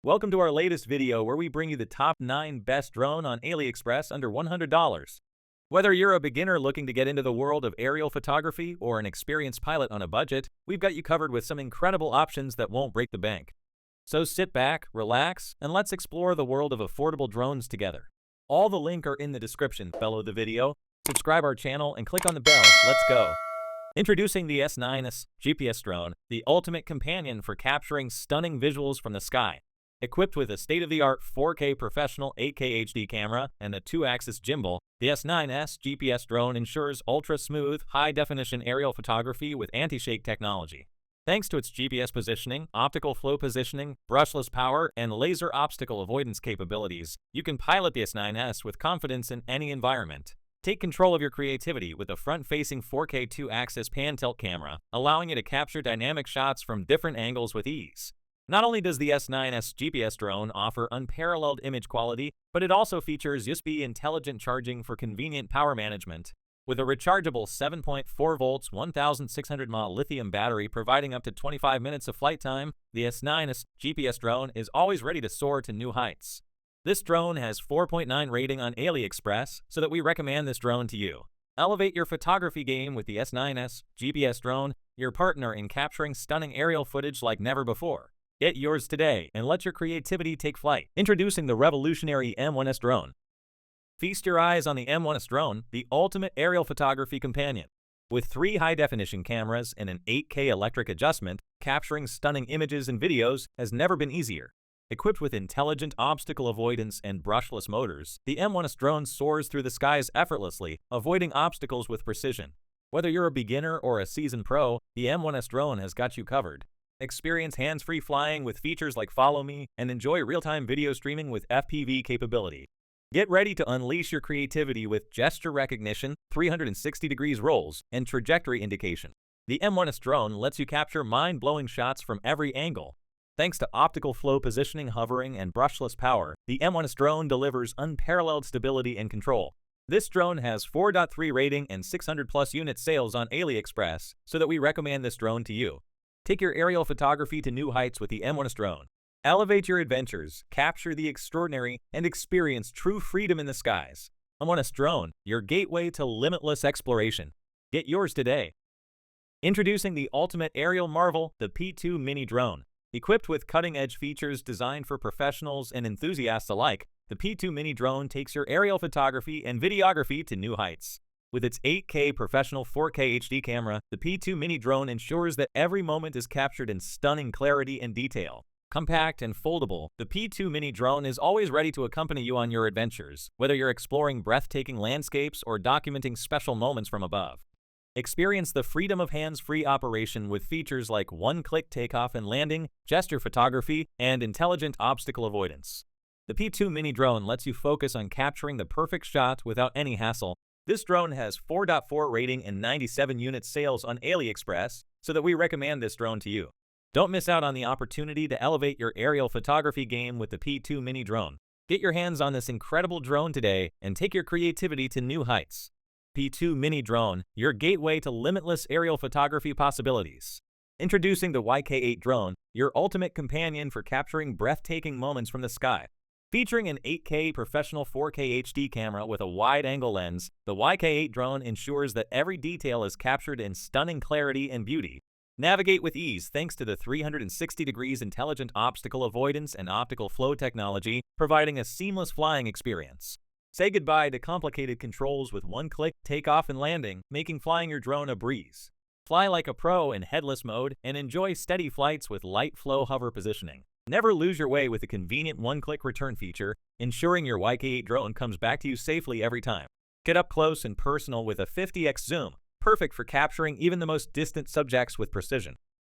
Welcome to our latest video where we bring you the top 9 best drone on Aliexpress under $100. Whether you're a beginner looking to get into the world of aerial photography or an experienced pilot on a budget, we've got you covered with some incredible options that won't break the bank. So sit back, relax, and let's explore the world of affordable drones together. All the links are in the description below the video. Subscribe our channel and click on the bell. Let's go. Introducing the S9S GPS Drone, the ultimate companion for capturing stunning visuals from the sky. Equipped with a state-of-the-art 4K professional 8K HD camera and a 2-axis gimbal, the S9S GPS Drone ensures ultra-smooth, high-definition aerial photography with anti-shake technology. Thanks to its GPS positioning, optical flow positioning, brushless power, and laser obstacle avoidance capabilities, you can pilot the S9S with confidence in any environment. Take control of your creativity with a front-facing 4K 2-axis pan-tilt camera, allowing you to capture dynamic shots from different angles with ease. Not only does the S9S GPS Drone offer unparalleled image quality, but it also features USB intelligent charging for convenient power management. With a rechargeable 7.4 volts 1600 mAh lithium battery providing up to 25 minutes of flight time, the S9S GPS Drone is always ready to soar to new heights. This drone has 4.9 rating on Aliexpress, so that we recommend this drone to you. Elevate your photography game with the S9S GPS Drone, your partner in capturing stunning aerial footage like never before. Get yours today and let your creativity take flight. Introducing the revolutionary M1S Drone. Feast your eyes on the M1S Drone, the ultimate aerial photography companion. With 3 high-definition cameras and an 8K electric adjustment, capturing stunning images and videos has never been easier. Equipped with intelligent obstacle avoidance and brushless motors, the M1S Drone soars through the skies effortlessly, avoiding obstacles with precision. Whether you're a beginner or a seasoned pro, the M1S Drone has got you covered. Experience hands-free flying with features like Follow Me and enjoy real-time video streaming with FPV capability. Get ready to unleash your creativity with gesture recognition, 360 degrees rolls, and trajectory indication. The M1S Drone lets you capture mind-blowing shots from every angle. Thanks to optical flow positioning, hovering, and brushless power, the M1S Drone delivers unparalleled stability and control. This drone has 4.3 rating and 600+ unit sales on Aliexpress, so that we recommend this drone to you. Take your aerial photography to new heights with the M1S Drone. Elevate your adventures, capture the extraordinary, and experience true freedom in the skies. M1S Drone, your gateway to limitless exploration. Get yours today. Introducing the ultimate aerial marvel, the P2 Mini Drone. Equipped with cutting-edge features designed for professionals and enthusiasts alike, the P2 Mini Drone takes your aerial photography and videography to new heights. With its 8K professional 4K HD camera, the P2 Mini Drone ensures that every moment is captured in stunning clarity and detail. Compact and foldable, the P2 Mini Drone is always ready to accompany you on your adventures, whether you're exploring breathtaking landscapes or documenting special moments from above. Experience the freedom of hands-free operation with features like one-click takeoff and landing, gesture photography, and intelligent obstacle avoidance. The P2 Mini Drone lets you focus on capturing the perfect shot without any hassle. This drone has 4.4 rating and 97 unit sales on Aliexpress, so that we recommend this drone to you. Don't miss out on the opportunity to elevate your aerial photography game with the P2 Mini Drone. Get your hands on this incredible drone today and take your creativity to new heights. P2 Mini Drone, your gateway to limitless aerial photography possibilities. Introducing the YK8 Drone, your ultimate companion for capturing breathtaking moments from the sky. Featuring an 8K professional 4K HD camera with a wide-angle lens, the YK8 Drone ensures that every detail is captured in stunning clarity and beauty. Navigate with ease thanks to the 360 degrees intelligent obstacle avoidance and optical flow technology, providing a seamless flying experience. Say goodbye to complicated controls with one-click takeoff and landing, making flying your drone a breeze. Fly like a pro in headless mode and enjoy steady flights with light flow hover positioning. Never lose your way with the convenient one-click return feature, ensuring your YK8 Drone comes back to you safely every time. Get up close and personal with a 50x zoom, perfect for capturing even the most distant subjects with precision.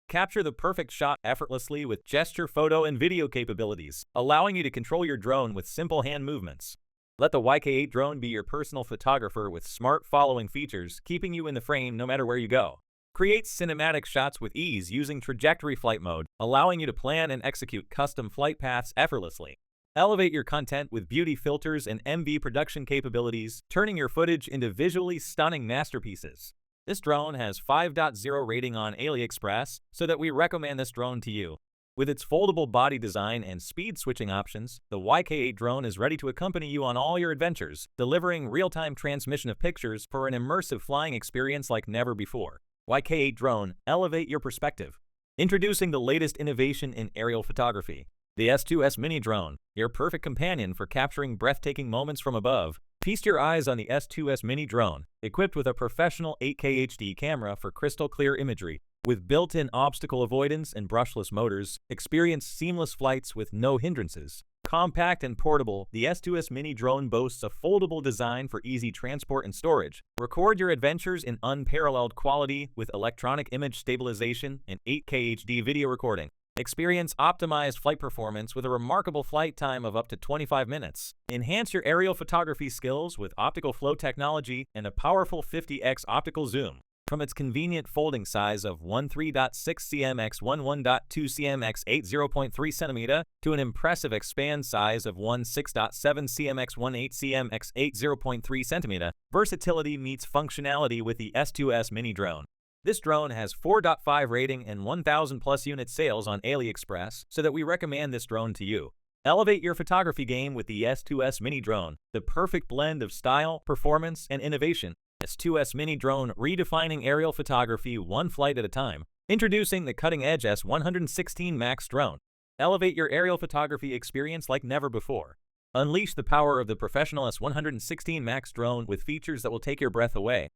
Capture the perfect shot effortlessly with gesture photo and video capabilities, allowing you to control your drone with simple hand movements. Let the YK8 Drone be your personal photographer with smart following features, keeping you in the frame no matter where you go. Create cinematic shots with ease using trajectory flight mode, allowing you to plan and execute custom flight paths effortlessly. Elevate your content with beauty filters and MV production capabilities, turning your footage into visually stunning masterpieces. This drone has 5.0 rating on Aliexpress, so that we recommend this drone to you. With its foldable body design and speed switching options, the YK8 drone is ready to accompany you on all your adventures, delivering real-time transmission of pictures for an immersive flying experience like never before. YK8 Drone, elevate your perspective. Introducing the latest innovation in aerial photography. The S2S Mini Drone, your perfect companion for capturing breathtaking moments from above. Feast your eyes on the S2S Mini Drone, equipped with a professional 8K HD camera for crystal clear imagery. With built-in obstacle avoidance and brushless motors, experience seamless flights with no hindrances. Compact and portable, the S2S Mini Drone boasts a foldable design for easy transport and storage. Record your adventures in unparalleled quality with electronic image stabilization and 8K HD video recording. Experience optimized flight performance with a remarkable flight time of up to 25 minutes. Enhance your aerial photography skills with optical flow technology and a powerful 50x optical zoom. From its convenient folding size of 13.6 cm x 11.2 cm x 80.3 cm to an impressive expand size of 16.7 cm x 18 cm x 80.3 cm, versatility meets functionality with the S2S Mini Drone. This drone has 4.5 rating and 1,000 plus unit sales on Aliexpress, so that we recommend this drone to you. Elevate your photography game with the S2S Mini Drone, the perfect blend of style, performance, and innovation. S2S Mini Drone, redefining aerial photography one flight at a time. Introducing the cutting-edge S116 Max Drone. Elevate your aerial photography experience like never before. Unleash the power of the professional S116 Max Drone with features that will take your breath away.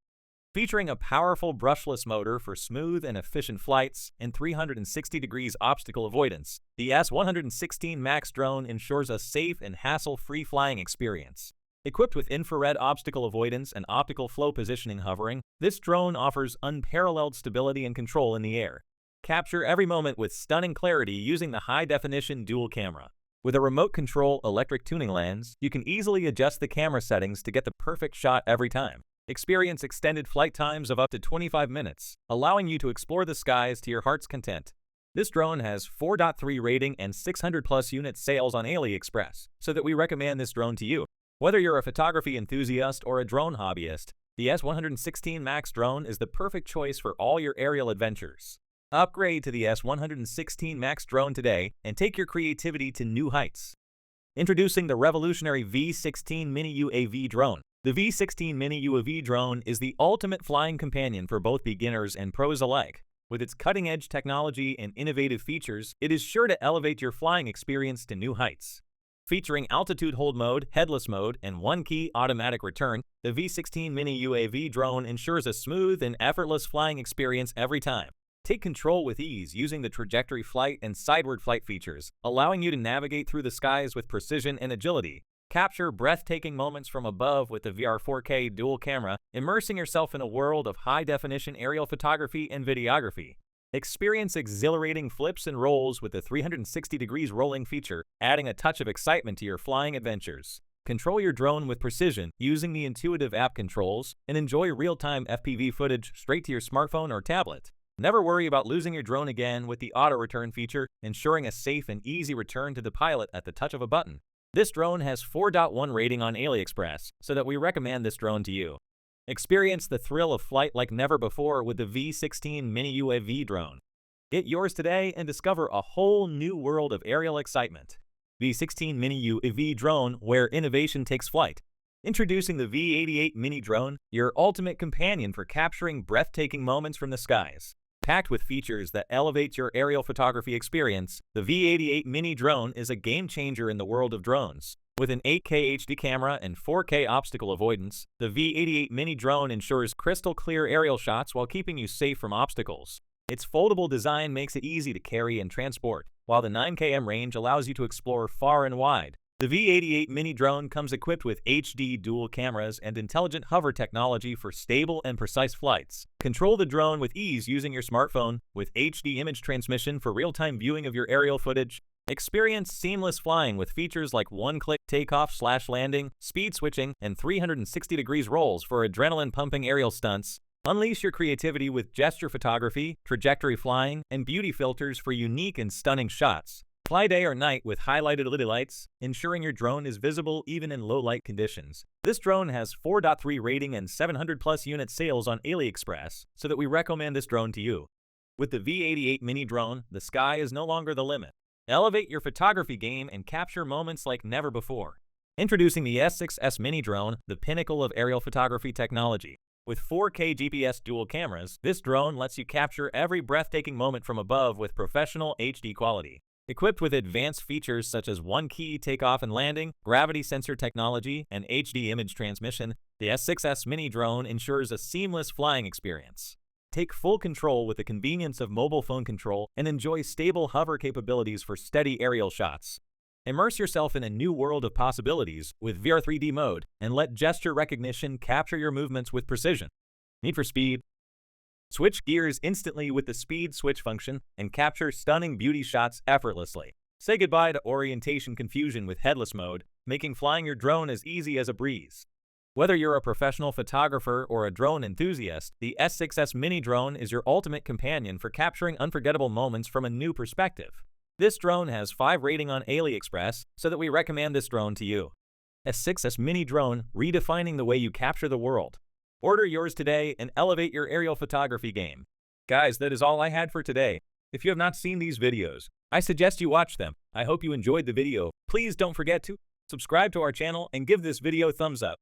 Featuring a powerful brushless motor for smooth and efficient flights and 360 degrees obstacle avoidance, the S116 Max Drone ensures a safe and hassle-free flying experience. Equipped with infrared obstacle avoidance and optical flow positioning hovering, this drone offers unparalleled stability and control in the air. Capture every moment with stunning clarity using the high-definition dual camera. With a remote control electric tuning lens, you can easily adjust the camera settings to get the perfect shot every time. Experience extended flight times of up to 25 minutes, allowing you to explore the skies to your heart's content. This drone has 4.3 rating and 600 plus unit sales on Aliexpress, so that we recommend this drone to you. Whether you're a photography enthusiast or a drone hobbyist, the S116 Max Drone is the perfect choice for all your aerial adventures. Upgrade to the S116 Max Drone today and take your creativity to new heights. Introducing the revolutionary V16 Mini UAV Drone. The V16 Mini UAV Drone is the ultimate flying companion for both beginners and pros alike. With its cutting-edge technology and innovative features, it is sure to elevate your flying experience to new heights. Featuring altitude hold mode, headless mode, and one-key automatic return, the V16 Mini UAV Drone ensures a smooth and effortless flying experience every time. Take control with ease using the trajectory flight and sideward flight features, allowing you to navigate through the skies with precision and agility. Capture breathtaking moments from above with the VR 4K dual camera, immersing yourself in a world of high-definition aerial photography and videography. Experience exhilarating flips and rolls with the 360 degrees rolling feature, adding a touch of excitement to your flying adventures. Control your drone with precision using the intuitive app controls, and enjoy real-time FPV footage straight to your smartphone or tablet. Never worry about losing your drone again with the auto return feature, ensuring a safe and easy return to the pilot at the touch of a button. This drone has 4.1 rating on Aliexpress, so that we recommend this drone to you. Experience the thrill of flight like never before with the V16 Mini UAV Drone. Get yours today and discover a whole new world of aerial excitement. V16 Mini UAV Drone, where innovation takes flight. Introducing the V88 Mini Drone, your ultimate companion for capturing breathtaking moments from the skies. Packed with features that elevate your aerial photography experience, the V88 Mini Drone is a game changer in the world of drones. With an 8K HD camera and 4K obstacle avoidance, the V88 Mini Drone ensures crystal clear aerial shots while keeping you safe from obstacles. Its foldable design makes it easy to carry and transport, while the 9 km range allows you to explore far and wide. The V88 Mini Drone comes equipped with HD dual cameras and intelligent hover technology for stable and precise flights. Control the drone with ease using your smartphone, with HD image transmission for real-time viewing of your aerial footage. Experience seamless flying with features like one-click takeoff/landing, speed switching, and 360 degrees rolls for adrenaline-pumping aerial stunts. Unleash your creativity with gesture photography, trajectory flying, and beauty filters for unique and stunning shots. Fly day or night with highlighted LED lights, ensuring your drone is visible even in low light conditions. This drone has 4.3 rating and 700 plus unit sales on Aliexpress, so that we recommend this drone to you. With the V88 Mini Drone, the sky is no longer the limit. Elevate your photography game and capture moments like never before. Introducing the S6S Mini Drone, the pinnacle of aerial photography technology. With 4K GPS dual cameras, this drone lets you capture every breathtaking moment from above with professional HD quality. Equipped with advanced features such as one-key takeoff and landing, gravity sensor technology, and HD image transmission, the S6S Mini Drone ensures a seamless flying experience. Take full control with the convenience of mobile phone control and enjoy stable hover capabilities for steady aerial shots. Immerse yourself in a new world of possibilities with VR 3D mode and let gesture recognition capture your movements with precision. Need for speed? Switch gears instantly with the speed switch function and capture stunning beauty shots effortlessly. Say goodbye to orientation confusion with headless mode, making flying your drone as easy as a breeze. Whether you're a professional photographer or a drone enthusiast, the S6S Mini Drone is your ultimate companion for capturing unforgettable moments from a new perspective. This drone has 5 rating on Aliexpress, so that we recommend this drone to you. S6S Mini Drone, redefining the way you capture the world. Order yours today and elevate your aerial photography game. Guys, that is all I had for today. If you have not seen these videos, I suggest you watch them. I hope you enjoyed the video. Please don't forget to subscribe to our channel and give this video a thumbs up.